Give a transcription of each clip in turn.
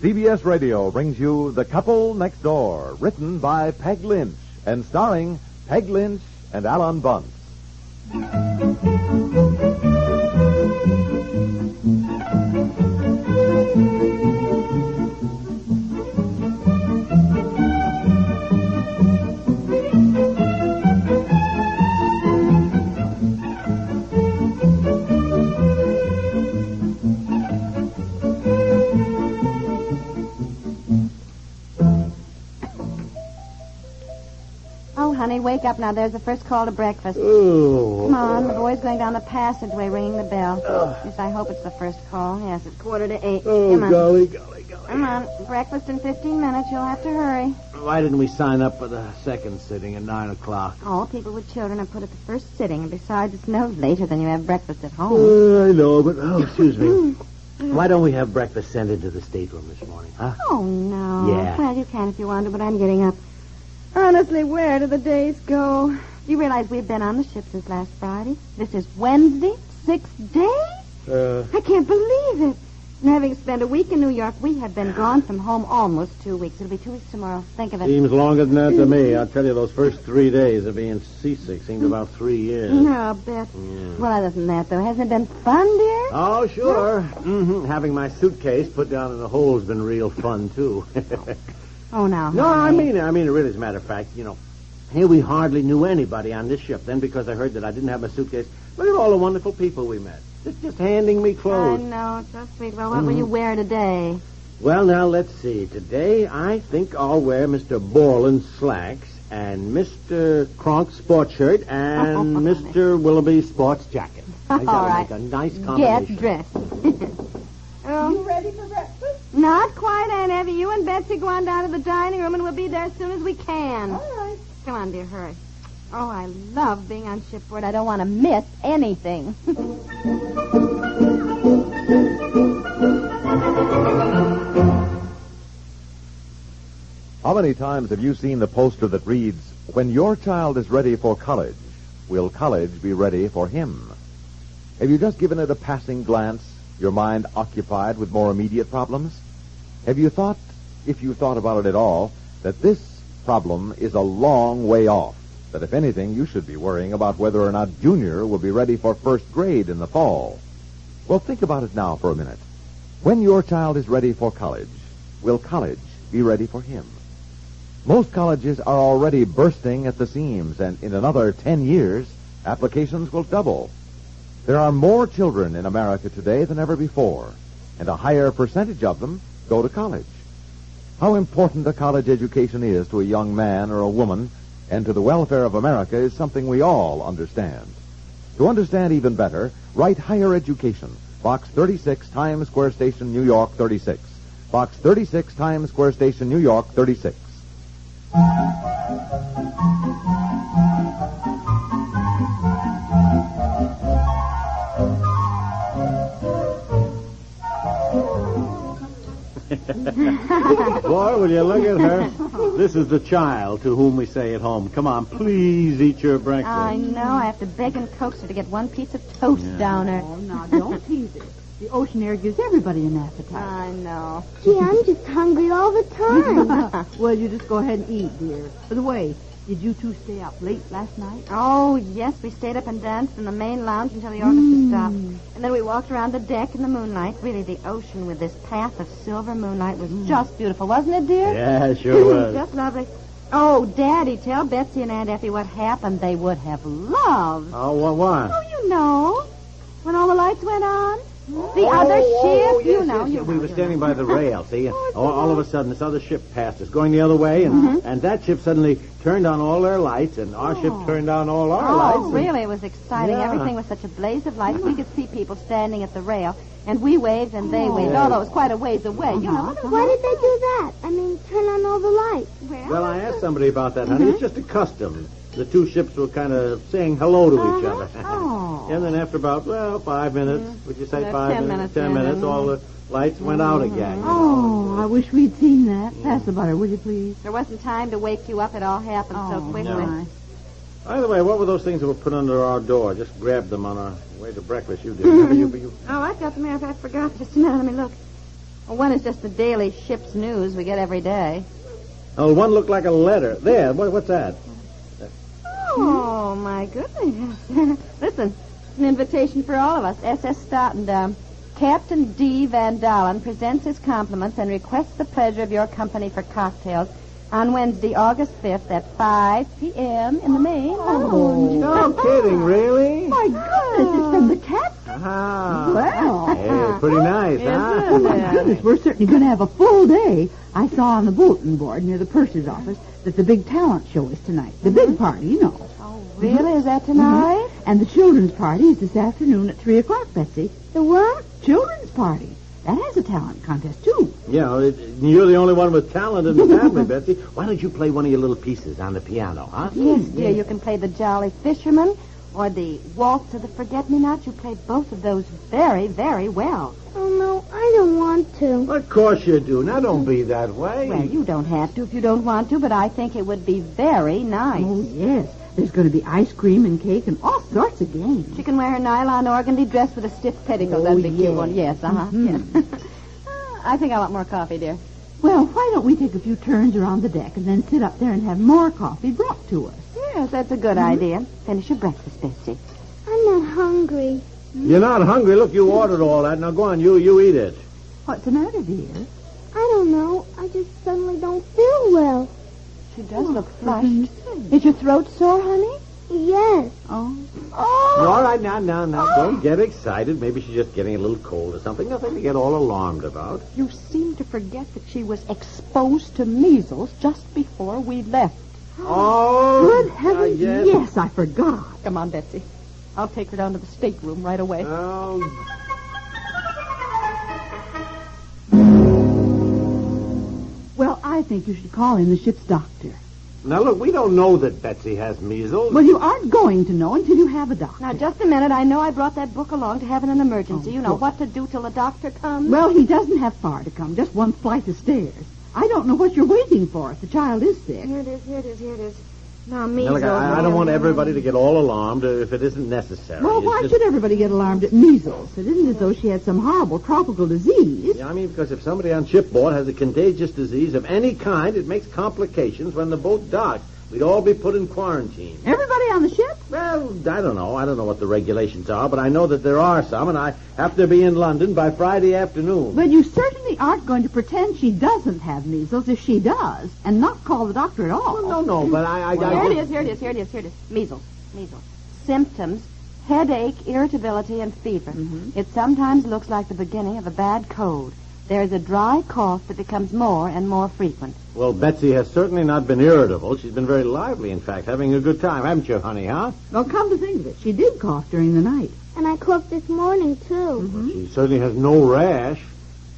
CBS Radio brings you The Couple Next Door, written by Peg Lynch and starring Peg Lynch and Ethel Bunce. Honey, wake up now. There's the first call to breakfast. Ooh. Come on, the boy's going down the passageway ringing the bell. At least I hope it's the first call. Yes, it's 7:45. Oh, Come on. golly. Come on. Breakfast in 15 minutes. You'll have to hurry. Why didn't we sign up for the second sitting at 9 o'clock? All people with children are put at the first sitting, and besides, it's no later than you have breakfast at home. I know, but, excuse me. Why don't we have breakfast sent into the stateroom this morning, huh? Oh, no. Yeah. Well, you can if you want to, but I'm getting up. Honestly, where do the days go? You realize we've been on the ship since last Friday? This is Wednesday, 6 days? I can't believe it. And having spent a week in New York, we have been gone from home almost 2 weeks. It'll be 2 weeks tomorrow. Think of it. Seems longer than that to me. I'll tell you, those first 3 days of being seasick seemed about 3 years. No, I'll bet. Yeah. Well, other than that, though, hasn't it been fun, dear? Oh, sure. Mm-hmm. Having my suitcase put down in the hole's been real fun, too. Oh, now. No, I mean it really, as a matter of fact, here we hardly knew anybody on this ship. Then because I heard that I didn't have my suitcase, look at all the wonderful people we met. Just handing me clothes. I know, it's so sweet. Well, what will you wear today? Well, now, let's see. Today, I think I'll wear Mr. Borland's slacks and Mr. Cronk's sports shirt and Mr. Willoughby's sports jacket. I gotta make a nice combination. Get dressed. You ready for breakfast? Not quite, Aunt Effie. You and Betsy go on down to the dining room, and we'll be there as soon as we can. All right. Come on, dear, hurry. Oh, I love being on shipboard. I don't want to miss anything. How many times have you seen the poster that reads, "When your child is ready for college, will college be ready for him?" Have you just given it a passing glance, your mind occupied with more immediate problems? Have you thought, if you thought about it at all, that this problem is a long way off? That if anything, you should be worrying about whether or not Junior will be ready for first grade in the fall. Well, think about it now for a minute. When your child is ready for college, will college be ready for him? Most colleges are already bursting at the seams, and in another 10 years, applications will double. There are more children in America today than ever before, and a higher percentage of them go to college. How important a college education is to a young man or a woman and to the welfare of America is something we all understand. To understand even better, write Higher Education, Box 36, Times Square Station, New York, 36. Box 36, Times Square Station, New York, 36. Boy, will you look at her? This is the child to whom we say at home, "Come on, please eat your breakfast." I know. I have to beg and coax her to get one piece of toast down her. Oh, now, don't tease her. The ocean air gives everybody an appetite. I know. Gee, I'm just hungry all the time. Well, you just go ahead and eat, dear. By the way, did you two stay up late last night? Oh, yes. We stayed up and danced in the main lounge until the orchestra stopped. And then we walked around the deck in the moonlight. Really, the ocean with this path of silver moonlight was just beautiful, wasn't it, dear? Yeah, sure was. Just lovely. Oh, Daddy, tell Betsy and Aunt Effie what happened. They would have loved. Oh, what? Oh, you know. When all the lights went on. The other ship, yes. We were standing by the rail, see? And all of a sudden, this other ship passed us, going the other way, and that ship suddenly turned on all their lights, and our ship turned on all our lights. Oh, really? It was exciting. Yeah. Everything was such a blaze of lights. We could see people standing at the rail, and we waved and they waved, although it was quite a ways away. You know. Why did they do that? I mean, turn on all the lights. Well, I asked somebody about that, honey. It's just a custom. The two ships were kind of saying hello to each other. And then after about, 5 minutes, would you say 5 minutes? 10 minutes, all the lights went out again. Oh, I wish we'd seen that. Pass the butter, will you please? There wasn't time to wake you up. It all happened so quickly. No. By the way, what were those things that were put under our door? Just grabbed them on our way to breakfast. You did. Remember you? Oh, I've got them here. I forgot just a minute. Let me look. Well, one is just the daily ship's news we get every day. Oh, one looked like a letter. There, what's that? Oh, my goodness. Listen, an invitation for all of us. SS Stotendam. Captain D. Van Dalen presents his compliments and requests the pleasure of your company for cocktails on Wednesday, August 5th at 5 p.m. in the main lounge. No kidding, really? My goodness, it's from the captain. Ah. Well. Hey, pretty nice, huh? Oh, my goodness, we're certainly going to have a full day. I saw on the bulletin board near the purser's office that the big talent show is tonight. The big party, you know. Oh, really? Is that tonight? Mm-hmm. And the children's party is this afternoon at 3 o'clock, Betsy. The what? Children's party. That has a talent contest, too. Yeah, you're the only one with talent in the family, Betsy. Why don't you play one of your little pieces on the piano, huh? Yes, dear. You can play the Jolly Fisherman or the Waltz of the Forget-Me-Not. You play both of those very, very well. Oh, no, I don't want to. Of course you do. Now, don't be that way. Well, you don't have to if you don't want to, but I think it would be very nice. Oh, yes. There's going to be ice cream and cake and all sorts of games. She can wear her nylon organdy dress with a stiff petticoat. That'd be cute one. Yes, Yes. I think I want more coffee, dear. Well, why don't we take a few turns around the deck and then sit up there and have more coffee brought to us? Yes, that's a good idea. Finish your breakfast, Betsy. I'm not hungry. You're not hungry. Look, you ordered all that. Now, go on, you eat it. What's the matter, dear? I don't know. I just suddenly don't feel well. She does look flushed. Is your throat sore, honey? Yes. Oh. All right, now, don't get excited. Maybe she's just getting a little cold or something. Nothing to get all alarmed about. You seem to forget that she was exposed to measles just before we left. Oh, Good heavens, yes, I forgot. Come on, Betsy. I'll take her down to the stateroom right away. Oh. Well, I think you should call in the ship's doctor. Now, look, we don't know that Betsy has measles. Well, you aren't going to know until you have a doctor. Now, just a minute. I know I brought that book along to have in an emergency. You know what to do till the doctor comes. Well, he doesn't have far to come, just one flight of stairs. I don't know what you're waiting for if the child is sick. Here it is. Now, Now, measles. look, I don't want everybody to get all alarmed if it isn't necessary. Well, why should everybody get alarmed at measles? It isn't as though she had some horrible tropical disease. Yeah, I mean, because if somebody on shipboard has a contagious disease of any kind, it makes complications when the boat docks. We'd all be put in quarantine. Everybody on the ship? Well, I don't know. I don't know what the regulations are, but I know that there are some, and I have to be in London by Friday afternoon. But you certainly aren't going to pretend she doesn't have measles if she does, and not call the doctor at all. Well, no, but I Here it is. Measles. Symptoms: headache, irritability, and fever. It sometimes looks like the beginning of a bad cold. There's a dry cough that becomes more and more frequent. Well, Betsy has certainly not been irritable. She's been very lively, in fact, having a good time, haven't you, honey, huh? Well, come to think of it, she did cough during the night. And I coughed this morning, too. She certainly has no rash.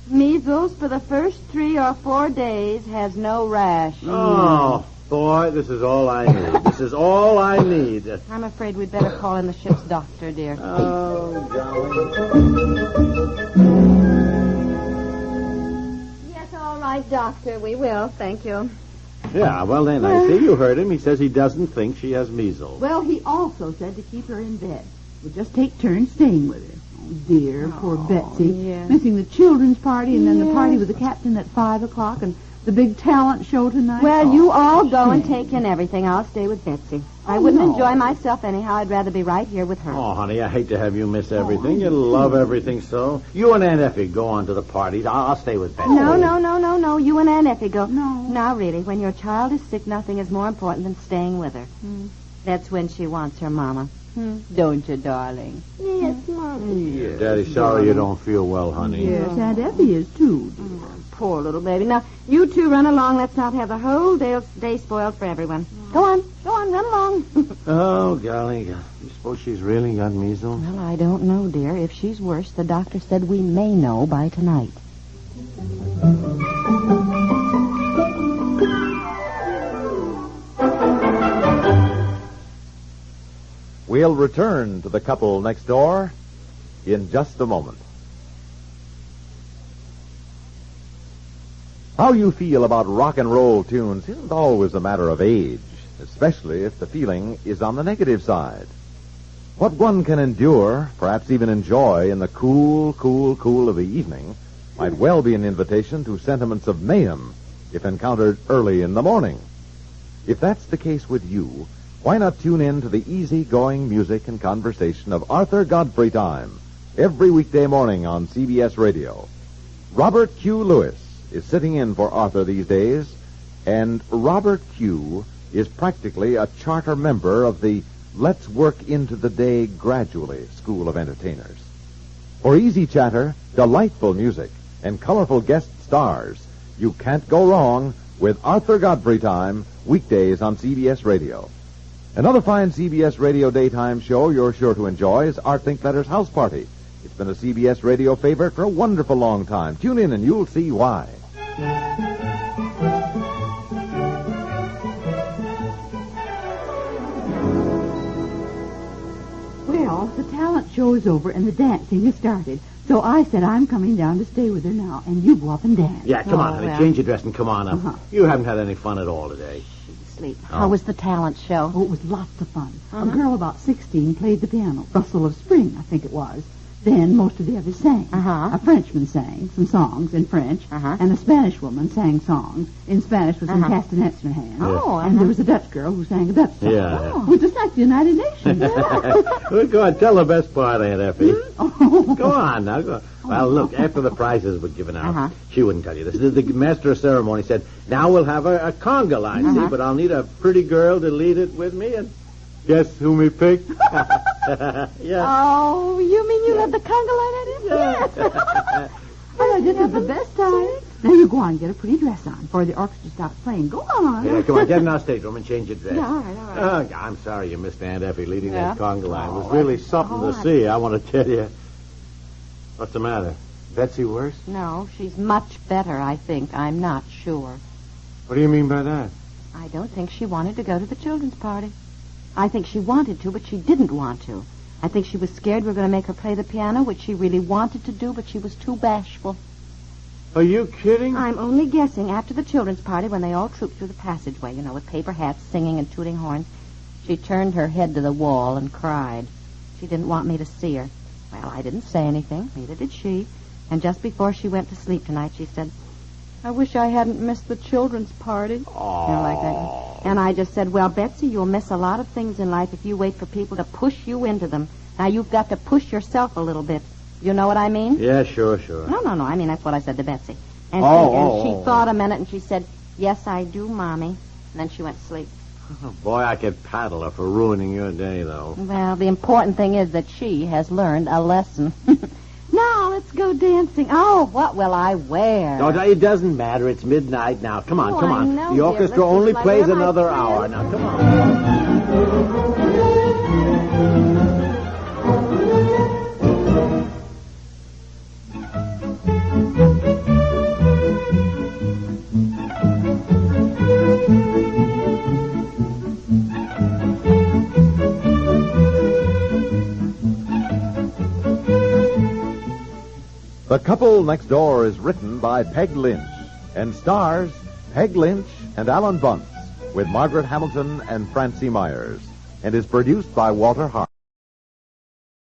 Measles for the first 3 or 4 days has no rash. Oh, boy, this is all I need. I'm afraid we'd better call in the ship's doctor, dear. Oh, golly. Yes, all right, doctor. We will. Thank you. Yeah, well, then, I see you heard him. He says he doesn't think she has measles. Well, he also said to keep her in bed. We'll just take turns staying with her. Oh, dear, poor Betsy. yeah. Missing the children's party and then the party with the captain at 5 o'clock and the big talent show tonight. Well, you all go and shame. take in everything. I'll stay with Betsy. I wouldn't no. enjoy myself anyhow. I'd rather be right here with her. Oh, honey, I hate to have you miss everything. You love everything so. You and Aunt Effie go on to the parties. I'll stay with Betsy. No. You and Aunt Effie go. No. Now, really, when your child is sick, nothing is more important than staying with her. That's when she wants her mama. Don't you, darling? Yes, Mommy. Daddy, sorry you don't feel well, honey. Yes, Aunt Effie is too. Poor little baby. Now, you two run along. Let's not have the whole day spoiled for everyone. Go on, run along. Oh, golly. You suppose she's really got measles? Well, I don't know, dear. If she's worse, the doctor said we may know by tonight. We'll return to the couple next door in just a moment. How you feel about rock and roll tunes isn't always a matter of age, especially if the feeling is on the negative side. What one can endure, perhaps even enjoy, in the cool of the evening, might well be an invitation to sentiments of mayhem if encountered early in the morning. If that's the case with you, why not tune in to the easy-going music and conversation of Arthur Godfrey Time every weekday morning on CBS Radio. Robert Q. Lewis is sitting in for Arthur these days, and Robert Q. is practically a charter member of the Let's Work Into the Day Gradually School of Entertainers. For easy chatter, delightful music, and colorful guest stars, you can't go wrong with Arthur Godfrey Time, weekdays on CBS Radio. Another fine CBS Radio daytime show you're sure to enjoy is Art Thinkletter's House Party. It's been a CBS Radio favorite for a wonderful long time. Tune in and you'll see why. Well, the talent show is over and the dancing has started. So I said I'm coming down to stay with her now, and you go up and dance. Yeah, come on, honey. well. Change your dress and come on up. Uh-huh. You haven't had any fun at all today. Sleep. How was the talent show? Oh, it was lots of fun. A girl about 16 played the piano. Rustle of Spring, I think it was. Then most of the others sang. A Frenchman sang some songs in French, and a Spanish woman sang songs in Spanish with some castanets in her hand. Oh, and there was a Dutch girl who sang a Dutch song. Yeah. Oh, it was just like the United Nations. Well, go on, tell the best part, Aunt Effie. Oh. Go on, now. Go on. Well, look, after the prizes were given out, she wouldn't tell you this. The master of ceremony said, now we'll have a conga line, see, but I'll need a pretty girl to lead it with me, and guess who me picked? Yeah. Oh, you mean you let the conga line at him? Yeah. Oh, this is the best time. Now you go on and get a pretty dress on before the orchestra stops playing. Go on. Yeah, come on, get in our stateroom and change your dress. Yeah, all right. Oh, I'm sorry you missed Aunt Effie leading that conga line. It was really something to see, I want to tell you. What's the matter? Betsy worse? No, she's much better, I think. I'm not sure. What do you mean by that? I don't think she wanted to go to the children's party. I think she wanted to, but she didn't want to. I think she was scared we were going to make her play the piano, which she really wanted to do, but she was too bashful. Are you kidding? I'm only guessing after the children's party, when they all trooped through the passageway, with paper hats, singing and tooting horns, she turned her head to the wall and cried. She didn't want me to see her. Well, I didn't say anything, neither did she. And just before she went to sleep tonight, she said, I wish I hadn't missed the children's party. Oh. Like that. And I just said, well, Betsy, you'll miss a lot of things in life if you wait for people to push you into them. Now, you've got to push yourself a little bit. You know what I mean? Yeah, sure. No. I mean, that's what I said to Betsy. And she thought a minute, and she said, yes, I do, Mommy. And then she went to sleep. Oh, boy, I could paddle her for ruining your day, though. Well, the important thing is that she has learned a lesson. Now, let's go dancing. Oh, what will I wear? No, it doesn't matter. It's midnight now. Come on, come on. I know, The orchestra dear. only Listen, plays like, another wear my hour. friend. Now, come on. The Couple Next Door is written by Peg Lynch and stars Peg Lynch and Ethel and Bunce with Margaret Hamilton and Francie Myers, and is produced by Walter Hart.